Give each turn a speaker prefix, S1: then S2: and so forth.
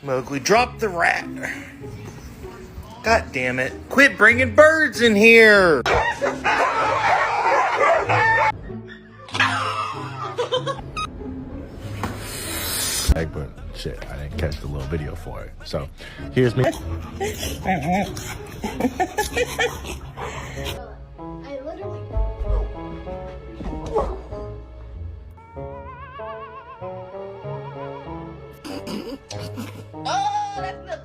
S1: Mowgli, drop the rat. God damn it. Quit bringing birds in here.
S2: But shit, I didn't catch the little video for it. So here's me.
S3: Oh, that's